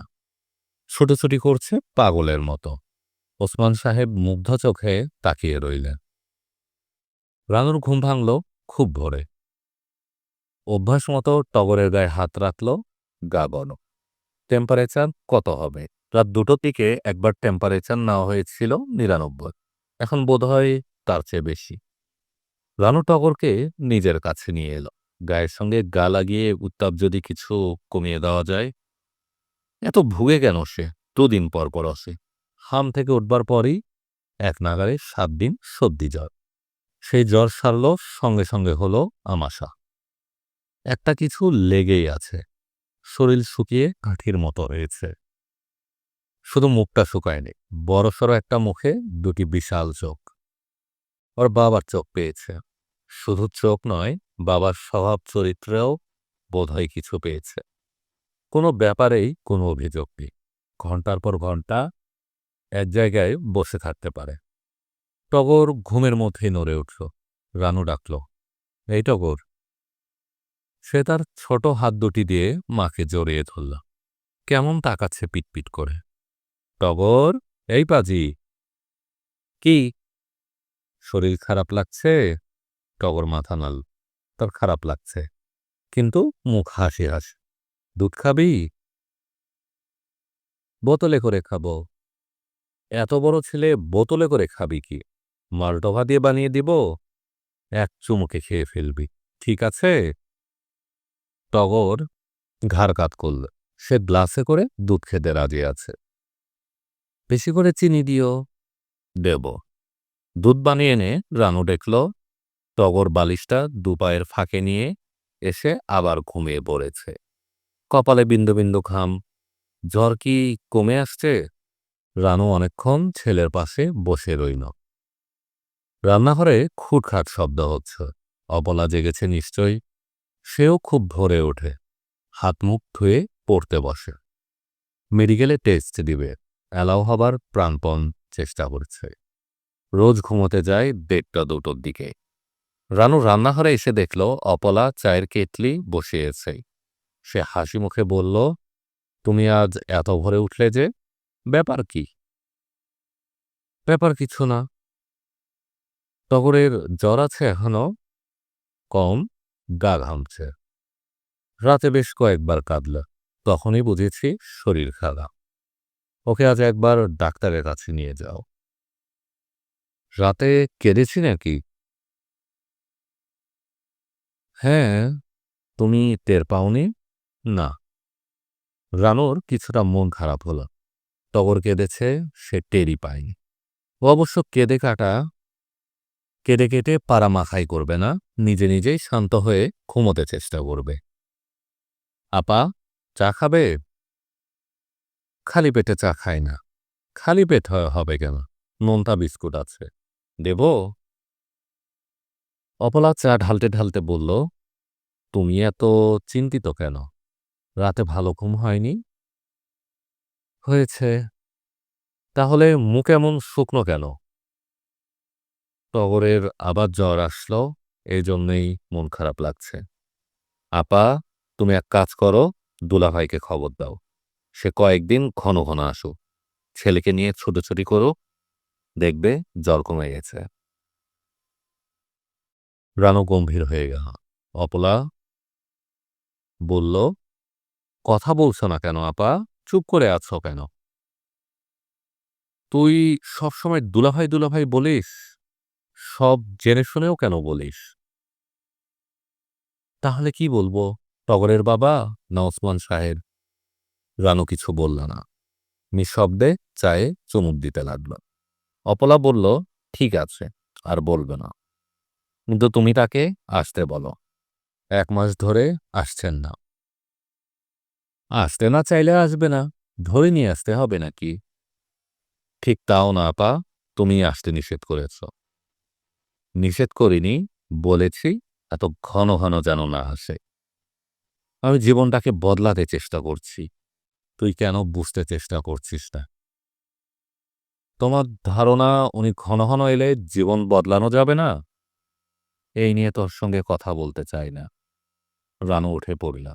ছুটোছুটি করছে পাগলের মতো। ওসমান সাহেব মুগ্ধ চোখে তাকিয়ে রইলেন। রানুর ঘুম ভাঙল খুব ভোরে। অভ্যাস মতো টগরের গায়ে হাত রাখল। গা গরম। টেম্পারেচার কত হবে? রাত 2টোর দিকে একবার টেম্পারেচার নেওয়া হয়েছিল 99। এখন বোধহয় তার চেয়ে বেশি। রানু টগরকে নিজের কাছে নিয়ে এলো। গায়ের সঙ্গে গা লাগিয়ে উত্তাপ যদি কিছু কমিয়ে দেওয়া যায়। এত ভুগে কেন সে? 2 দিন পর পর আসে। হাম থেকে উঠবার পরই এক নাগাড়ে 7 দিন সর্দি জ্বর। সেই জ্বর সারল, সঙ্গে সঙ্গে হলো আমাশা। একটা কিছু লেগেই আছে। শরীর শুকিয়ে কাঠির মতো হয়েছে। শুধু মুখটা শুকায়নি, বড়সড় একটা মুখে 2টি বিশাল চোখ। ওর বাবার চোখ পেয়েছে। শুধু চোখ নয়, বাবার স্বভাব চরিত্রেও বোধহয় কিছু পেয়েছে। কোনো ব্যাপারেই কোনো অভিযোগ নেই। ঘণ্টার পর ঘণ্টা এক জায়গায় বসে থাকতে পারে। টগর ঘুমের মধ্যেই নড়ে উঠল। রানু ডাকল, এই টগর। সে তার ছোট হাত 2টি দিয়ে মাকে জড়িয়ে ধরল। কেমন তাকাচ্ছে পিটপিট করে। টগর, এই পাজি। কি? শরীর খারাপ লাগছে? টগর মাথা নাড়ল। তার খারাপ লাগছে, কিন্তু মুখ হাসি হাসি। দুধ খাবি? বোতলে করে খাবো। এত বড় ছেলে বোতলে করে খাবি কি? মালটোভা দিয়ে বানিয়ে দিব? এক চুমুকে খেয়ে ফেলবি। ঠিক আছে? টগর ঘাড় কাত করল। সে গ্লাসে করে দুধ খেতে রাজি আছে। বেশি করে চিনি দিও। দেব। দুধ বানিয়ে এনে রানু দেখল টগর বালিশটা দুপায়ের ফাঁকে নিয়ে এসে আবার ঘুমিয়ে পড়েছে। কপালে বিন্দু বিন্দু ঘাম। জ্বর কি কমে আসছে? রানু অনেকক্ষণ ছেলের পাশে বসে রইল। রান্নাঘরে খুটখাট শব্দ হচ্ছে। অপলা জেগেছে নিশ্চয়ই। সেও খুব ভোরে ওঠে, হাত মুখ ধুয়ে পড়তে বসে। মেডিকেলে টেস্ট দিবে, অ্যালাউ হবার প্রাণপণ চেষ্টা করছে। রোজ ঘুমোতে যায় 1:30-2টোর দিকে। রানু রান্নাঘরে এসে দেখল অপলা চায়ের কেটলি বসিয়েছে। সে হাসি মুখে বলল, তুমি আজ এত ভোরে উঠলে যে, ব্যাপার কি? ব্যাপার কিছু না। টগরের জ্বর আছে এখনো? কম, গা ঘামছে। রাতে বেশ কয়েকবার কাঁদল, তখনই বুঝেছি শরীর খারাপ। ওকে আজ একবার ডাক্তারের কাছে নিয়ে যাও। রাতে কেঁদেছি নাকি? হ্যাঁ, তুমি টের পাওনি? না। রানুর কিছুটা মন খারাপ হলো। টগর কেঁদেছে, সে টেরই পায়নি। ও অবশ্য কেঁদে কেটে পাড়া মাখাই করবে না, নিজে নিজেই শান্ত হয়ে ঘুমোতে চেষ্টা করবে। আপা, চা খাবে? খালি পেটে চা খায় না। খালি পেট হবে কেন? নোনতা বিস্কুট আছে, দেব? অপলা চা ঢালতে ঢালতে বলল, তুমি এত চিন্তিত কেন? রাতে ভালো ঘুম হয়নি? হয়েছে। তাহলে মুখ এমন শুকনো কেন? টগরের আবার জ্বর আসলো, এই জন্যেই মন খারাপ লাগছে। আপা, তুমি এক কাজ করো, দুলাভাইকে খবর দাও। সে কয়েকদিন ঘন ঘন আসুক। ছেলেকে নিয়ে ছুটোছুটি করো, দেখবে জ্বর কমে গেছে। রানু গম্ভীর হয়ে গেল। অপলা বলল, কথা বলছো না কেন আপা? চুপ করে আছো কেন? তুই সবসময় দুলাভাই দুলাভাই বলিস? সব জেনে শুনেও কেন বলিস? তাহলে কি বলবো? টগরের বাবা না ওসমান সাহেব? রানু কিছু বলল না, নিঃশব্দে চায়ে চুমুক দিতে লাগল। অপলা বলল, ঠিক আছে, আর বলবে না। কিন্তু তুমি তাকে আসতে বলো। 1 মাস ধরে আসছেন না। আসতে না চাইলে আসবে না, ধরে নিয়ে আসতে হবে নাকি? ঠিক তাও না আপা, তুমি আসতে নিষেধ করেছ। নিষেধ করিনি, বলেছি এত ঘন ঘন যেন না আসে। আমি জীবনটাকে বদলাতে চেষ্টা করছি, তুই কেন বুঝতে চেষ্টা করছিস না? তোমার ধারণা উনি ঘন ঘন এলে জীবন বদলানো যাবে না? এই নিয়ে তোর সঙ্গে কথা বলতে চাই না। রানু উঠে পড়ল।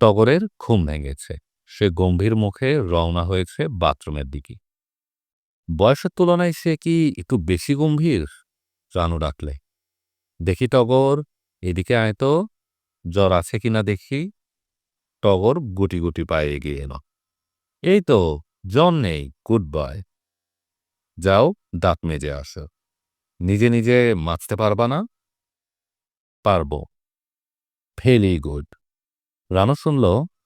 টগরের ঘুম ভেঙেছে। সে গম্ভীর মুখে রওনা হয়েছে বাথরুমের দিকে। বয়সের তুলনায় সে কি একটু বেশি গম্ভীর? রানু ডাকলে, দেখি টগর, এদিকে আয় তো, জ্বর আছে কিনা দেখি। টগর গুটি গুটি পায়ে এগিয়ে এল। এই তো, জ্বর নেই, গুড বয়। যাও, দাঁত মেজে আসো। নিজে নিজে মাজতে পারবা না? পারবো। Very good. রানু শুনল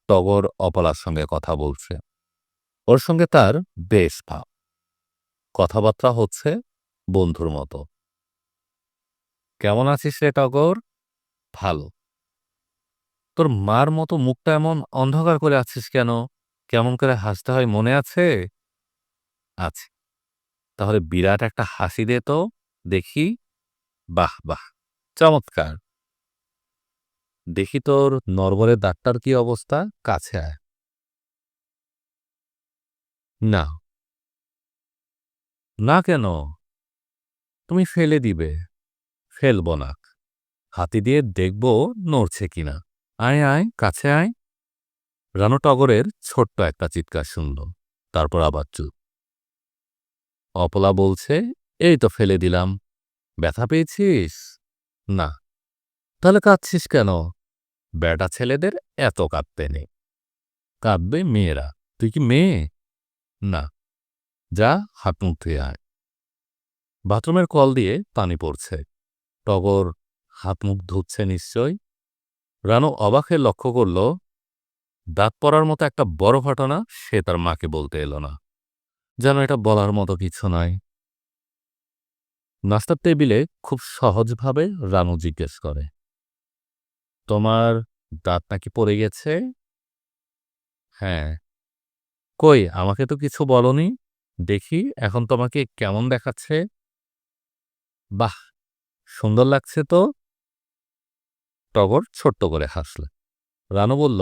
টগর অপলার সঙ্গে কথা বলছে। ওর সঙ্গে তার বেশ ভাব, কথাবার্তা হচ্ছে বন্ধুর মতো। কেমন আছিস রে টগর? ভালো। তোর মার মতো মুখটা এমন অন্ধকার করে আছিস কেন? কেমন করে হাসতে হয় মনে আছে? আছে। তাহলে বিরাট একটা হাসি দে তো, দেখি। বাহ বাহ, চমৎকার। দেখি তোর নড়বড়ের দাঁতটার কি অবস্থা, কাছে আয়। না। না কেন? তুমি ফেলে দিবে। ফেলব না, হাতি দিয়ে দেখব নড়ছে কিনা। আয় আয়, কাছে আয়। রানু টগরের ছোট্ট একটা চিৎকার শুনল, তারপর আবার চুপ। অপলা বলছে, এই তো ফেলে দিলাম। ব্যথা পেয়েছিস? না। তাহলে কাঁদছিস কেন? বেটা ছেলেদের এত কাঁদতে নেই। কাঁদবে মেয়েরা। তুই কি মেয়ে? না। যা, হাত মুখ ধুয়ে আয়। বাথরুমের কল দিয়ে পানি পড়ছে। টগর হাত মুখ ধুচ্ছে নিশ্চয়। রানু অবাক হয়ে লক্ষ্য করল দাঁত পড়ার মতো একটা বড় ঘটনা সে তার মাকে বলতে এলো না, যেন এটা বলার মতো কিছু নয়। নাস্তার টেবিলে খুব সহজভাবে রানু জিজ্ঞেস করে, তোমার দাঁত নাকি পড়ে গেছে? হ্যাঁ। কই আমাকে তো কিছু বলনি। দেখি এখন তোমাকে কেমন দেখাচ্ছে। বাহ, সুন্দর লাগছে তো। টগর ছোট্ট করে হাসল। রানু বলল,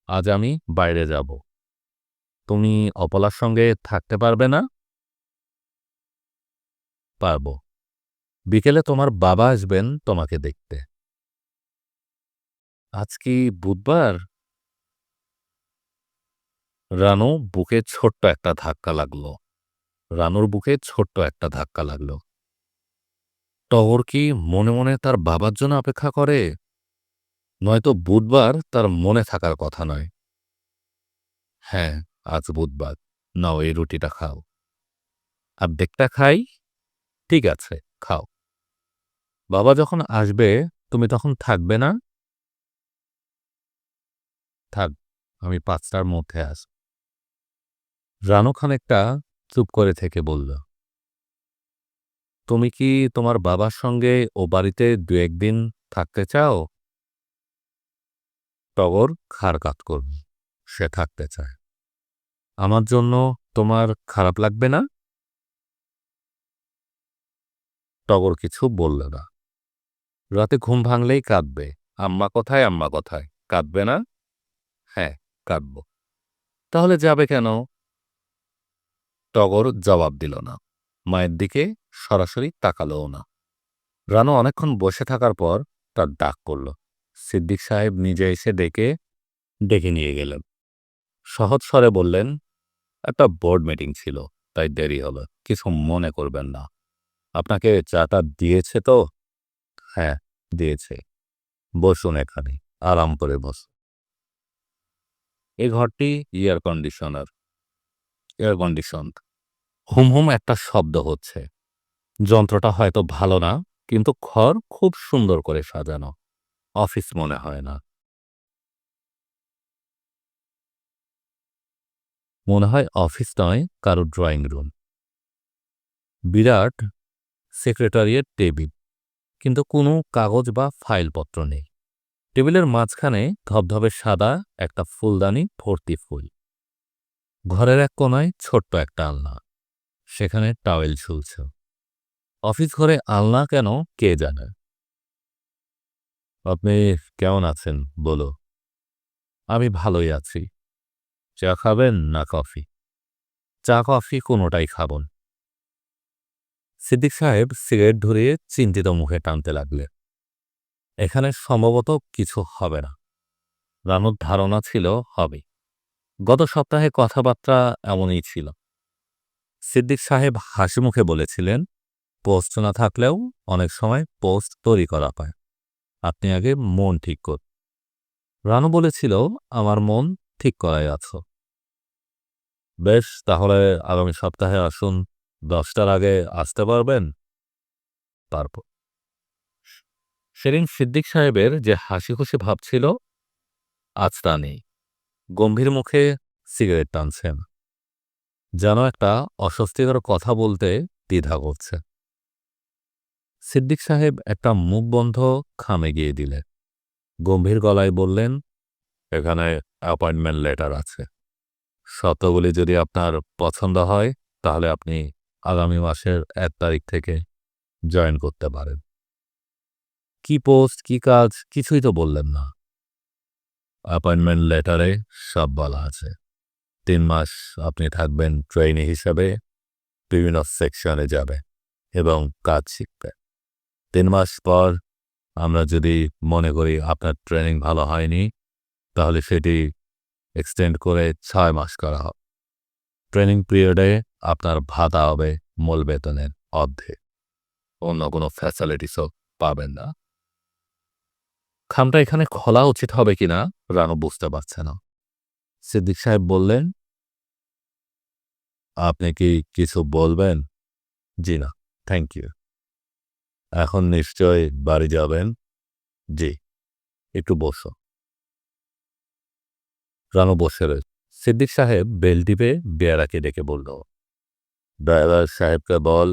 আজ আমি বাইরে যাব, তুমি অপলার সঙ্গে থাকতে পারবে না? পারব। বিকেলে তোমার বাবা আসবেন তোমাকে দেখতে। আজ কি বুধবার? রানু বুকে ছোট্ট একটা ধাক্কা লাগলো। রানুর বুকে ছোট্ট একটা ধাক্কা লাগলো। টগর কি মনে মনে তার বাবার জন্য অপেক্ষা করে? নয়তো বুধবার তার মনে থাকার কথা নয়। হ্যাঁ, আজ বুধবার। নাও এই রুটিটা খাও। অর্ধেকটা খাই? ঠিক আছে, খাও। বাবা যখন আসবে তুমি তখন থাকবে না? থাক, আমি ৫টার মধ্যে আসব। রানু খানিকটা চুপ করে থেকে বলল, তুমি কি তোমার বাবার সঙ্গে ও বাড়িতে ২-১ দিন থাকতে চাও? টগর ঘাড় কাত করল। সে থাকতে চায়। আমার জন্য তোমার খারাপ লাগবে না? টগর কিছু বলল না। রাতে ঘুম ভাঙলেই কাঁদবে। আম্মা কোথায়, আম্মা কোথায়? কাঁদবে না? হ্যাঁ, কাঁদব। তাহলে যাবে কেন? টগর জবাব দিল না। মায়ের দিকে সরাসরি তাকালোও না। রানু অনেকক্ষণ বসে থাকার পর তার ডাক পড়ল। সিদ্দিক সাহেব নিজে এসে ডেকে নিয়ে গেলেন। সহজ স্বরে বললেন, একটা বোর্ড মিটিং ছিল, তাই দেরি হলো। কিছু মনে করবেন না। আপনাকে চাটা দিয়েছে তো? হ্যাঁ, দিয়েছে। বসুন এখানে, আরাম করে বসুন। এই ঘরটি এয়ার কন্ডিশনার, এয়ার কন্ডিশন। হুম হুম একটা শব্দ হচ্ছে। যন্ত্রটা হয়তো ভালো না, কিন্তু ঘর খুব সুন্দর করে সাজানো। অফিস মনে হয় না। মনে হয় অফিস নয়, কারো ড্রয়িং রুম। বিরাট সেক্রেটারিয়েট টেবিল, কিন্তু কোনো কাগজ বা ফাইলপত্র নেই। টেবিলের মাঝখানে ধবধবে সাদা একটা ফুলদানি ভর্তি ফুল। ঘরের এক কোনায় ছোট্ট একটা আলনা, সেখানে টাওয়েল ঝুলছে। অফিস ঘরে আলনা কেন কে জানে। আপনি কেমন আছেন বলো। আমি ভালোই আছি। চা খাবেন না কফি? চা কফি কোনোটাই খাবন। সিদ্দিক সাহেব সিগারেট ধরিয়ে চিন্তিত মুখে টানতে লাগলেন। এখানে সম্ভবত কিছু হবে না। রানুর ধারণা ছিল হবে। গত সপ্তাহে কথাবার্তা এমনই ছিল। সিদ্দিক সাহেব হাসি মুখে বলেছিলেন, পোস্ট না থাকলেও অনেক সময় পোস্ট তৈরি করা পায়। আপনি আগে মন ঠিক করুন। রানু বলেছিল, আমার মন ঠিক করাই আছো। বেশ, তাহলে আগামী সপ্তাহে আসুন। ১০টার আগে আসতে পারবেন? তারপর সেদিন সিদ্দিক সাহেবের যে হাসি খুশি ভাব ছিল, আজ তা নেই। গম্ভীর মুখে সিগারেট টানছেন, যেন একটা অস্বস্তিকর কথা বলতে দ্বিধা করছে। সিদ্দিক সাহেব একটা মুখবন্ধ খামে গিয়ে দিলেন। গম্ভীর গলায় বললেন, এখানে অ্যাপয়েন্টমেন্ট লেটার আছে। শর্তগুলি যদি আপনার পছন্দ হয় তাহলে আপনি আগামী মাসের ১ তারিখ থেকে জয়েন করতে পারেন। কি পোস্ট, কি কাজ কিছুই তো বললেন না। অ্যাপয়েন্টমেন্ট লেটারে সব বলা আছে। ৩ মাস আপনি থাকবেন ট্রেইনি হিসাবে, বিভিন্ন সেকশনে যাবে এবং কাজ শিখবে। ৩ মাস পর আমরা যদি মনে করি আপনার ট্রেনিং ভালো হয়নি, তাহলে সেটি এক্সটেন্ড করে ৬ মাস করা হবে। ট্রেনিং পিরিয়ডে আপনার ভাতা হবে মূল বেতনের অর্ধেক। অন্য কোনো ফ্যাসিলিটিসও পাবেন না। খামটা এখানে খোলা উচিত হবে কিনা রানু বুঝতে পারছে না। সিদ্দিক সাহেব বললেন, আপনি কি কিছু বলবেন? জি না, থ্যাংক ইউ। এখন নিশ্চয় বাড়ি যাবেন? জি। একটু বসো। রানু বসে রয়েছে। সিদ্দিক সাহেব বেল টিপে বেয়ারাকে ডেকে বলল, ড্রাইভার সাহেবকে বল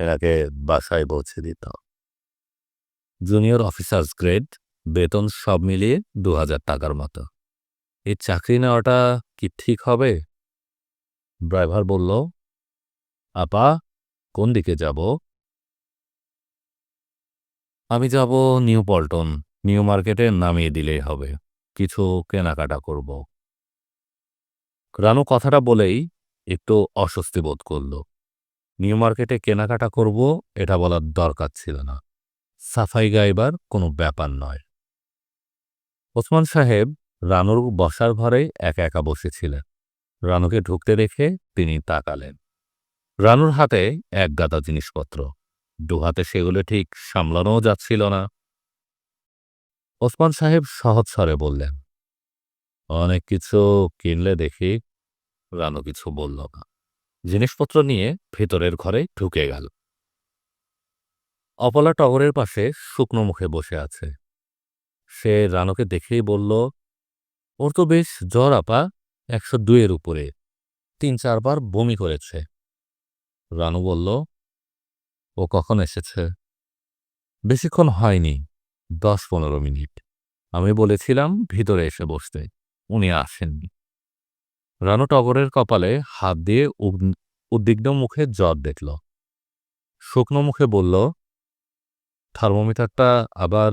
এনাকে বাসায় পৌঁছে দিত। জুনিয়র অফিসার্স গ্রেড, বেতন সব মিলিয়ে 2000 টাকার মতো। এই চাকরি নেওয়াটা কি ঠিক হবে? ড্রাইভার বলল, আপা, কোন দিকে যাব? আমি যাব নিউ পল্টন। নিউ মার্কেটে নামিয়ে দিলেই হবে। কিছু কেনাকাটা করব। রানু কথাটা বলেই একটু অস্বস্তি বোধ করল। নিউ মার্কেটে কেনাকাটা করব এটা বলার দরকার ছিল না। সাফাই গাইবার কোনো ব্যাপার নয়। ওসমান সাহেব রানুর বসার ঘরে একা একা বসেছিলেন। রানুকে ঢুকতে দেখে তিনি তাকালেন। রানুর হাতে এক গাদা জিনিসপত্র, দুহাতে সেগুলো ঠিক সামলানোও যাচ্ছিল না। ওসমান সাহেব সহজ স্বরে বললেন, অনেক কিছু কিনলে দেখি। রানু কিছু বলল না। জিনিসপত্র নিয়ে ভেতরের ঘরে ঢুকে গেল। অপলা টগরের পাশে শুকনো মুখে বসে আছে। সে রানুকে দেখেই বলল, ওর তো বেশ জ্বর আপা, 102-এর উপরে, 3-4 বার বমি করেছে। রানু বলল, ও কখন এসেছে? বেশিক্ষণ হয়নি, 10-15 মিনিট। আমি বলেছিলাম ভিতরে এসে বসতে, উনি আসেননি। রানু টগরের কপালে হাত দিয়ে উদ্বিগ্ন মুখে জ্বর দেখল। শুকনো মুখে বলল, থার্মোমিটারটা আবার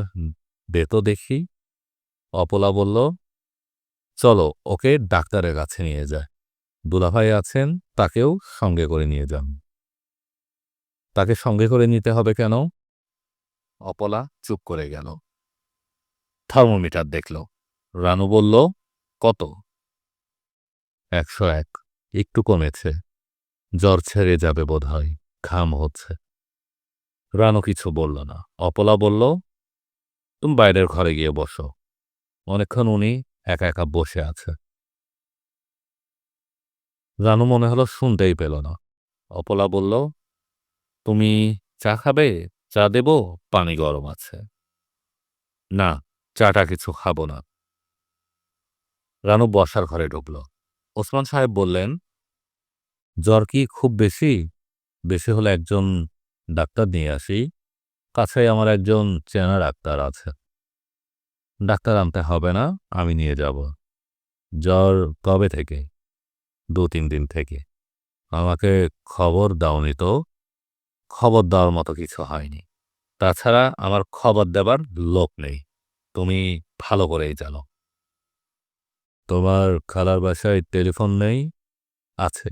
দে তো দেখি। অপলা বলল, চলো ওকে ডাক্তারের কাছে নিয়ে যায়। দুলাভাই আছেন, তাকেও সঙ্গে করে নিয়ে যান। তাকে সঙ্গে করে নিতে হবে কেন? অপলা চুপ করে গেল। থার্মোমিটার দেখল। রানু বলল, কত? 101। একটু কমেছে। জ্বর ছেড়ে যাবে বোধহয়, ঘাম হচ্ছে। রানু কিছু বলল না। অপলা বলল, তুমি বাইরের ঘরে গিয়ে বসো। অনেকক্ষণ উনি একা একা বসে আছে। রানু মনে হলো শুনতেই পেল না। অপলা বলল, তুমি চা খাবে? চা দেব? পানি গরম আছে। না, চাটা কিছু খাবো না। রানু বসার ঘরে ঢুকল। ওসমান সাহেব বললেন, জ্বর কি খুব বেশি? বেশি হলে একজন ডাক্তার নিয়ে আসি। কাছেই আমার একজন চেনা ডাক্তার আছে। ডাক্তার আনতে হবে না, আমি নিয়ে যাব। জ্বর কবে থেকে? 2-3 দিন থেকে। আমাকে খবর দাওনি তো? খবর দেওয়ার মতো কিছু হয়নি। তাছাড়া আমার খবর দেবার লোক নেই, তুমি ভালো করেই জানো। তোমার খালার বাসায় টেলিফোন নেই? আছে।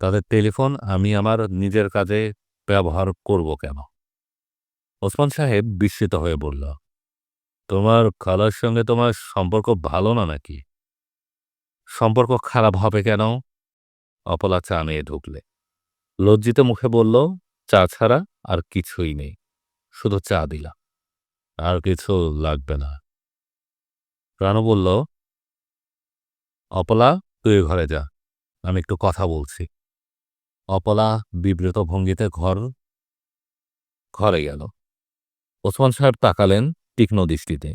তাদের টেলিফোন আমি আমার নিজের কাজে ব্যবহার করব কেন? ওসমান সাহেব বিস্মিত হয়ে বলল, তোমার খালার সঙ্গে তোমার সম্পর্ক ভালো না নাকি? সম্পর্ক খারাপ হবে কেন? অপলা চা নিয়ে ঢুকলে। লজ্জিত মুখে বলল, চা ছাড়া আর কিছুই নেই, শুধু চা দিলাম। আর কিছু লাগবে না। রানু বলল, অপলা, তুই ঘরে যা, আমি একটু কথা বলছি। অপলা বিব্রত ভঙ্গিতে ঘরে গেল। ওসমান সাহেব তাকালেন তীক্ষ্ণ দৃষ্টিতে।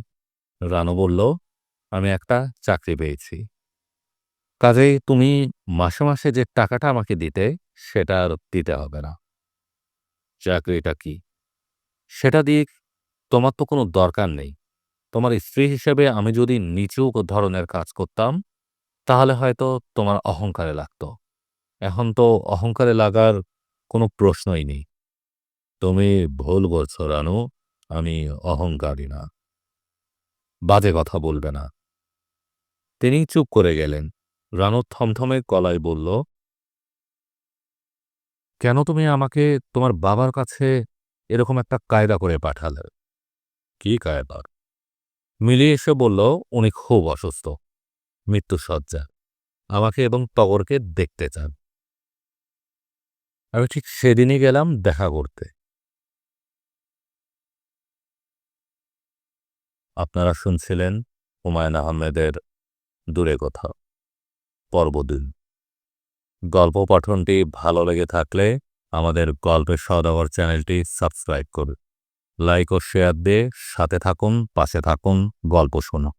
রানু বলল, আমি একটা চাকরি পেয়েছি। কাজেই তুমি মাসে মাসে যে টাকাটা আমাকে দিতে, সেটা আর দিতে হবে না। চাকরিটা কি? সেটা দিয়ে তোমার তো কোনো দরকার নেই। তোমার স্ত্রী হিসেবে আমি যদি নিচু ধরনের কাজ করতাম, তাহলে হয়তো তোমার অহংকারে লাগত। এখন তো অহংকারে লাগার কোনো প্রশ্নই নেই। তুমি ভুল বলছো রানু, আমি অহংকারী না। বাজে কথা বলবে না। তিনি চুপ করে গেলেন। রানু থমথমে গলায় বলল, কেন তুমি আমাকে তোমার বাবার কাছে এরকম একটা কায়দা করে পাঠালে? কি কায়দা? মিলি এসে বলল, উনি খুব অসুস্থ, মৃত্যুশয্যা, আমাকে এবং টগরকে দেখতে চান। আমি ঠিক সেদিনই গেলাম দেখা করতে। আপনারা শুনছিলেন হুমায়ুন আহমেদের দূরে কোথাও, পর্ব 2। গল্প পঠনটি ভালো লেগে থাকলে আমাদের গল্পের সওদাগর চ্যানেলটি সাবস্ক্রাইব করুন। লাইক ও শেয়ার দিয়ে সাথে থাকুন, পাশে থাকুন, গল্প শুনুন।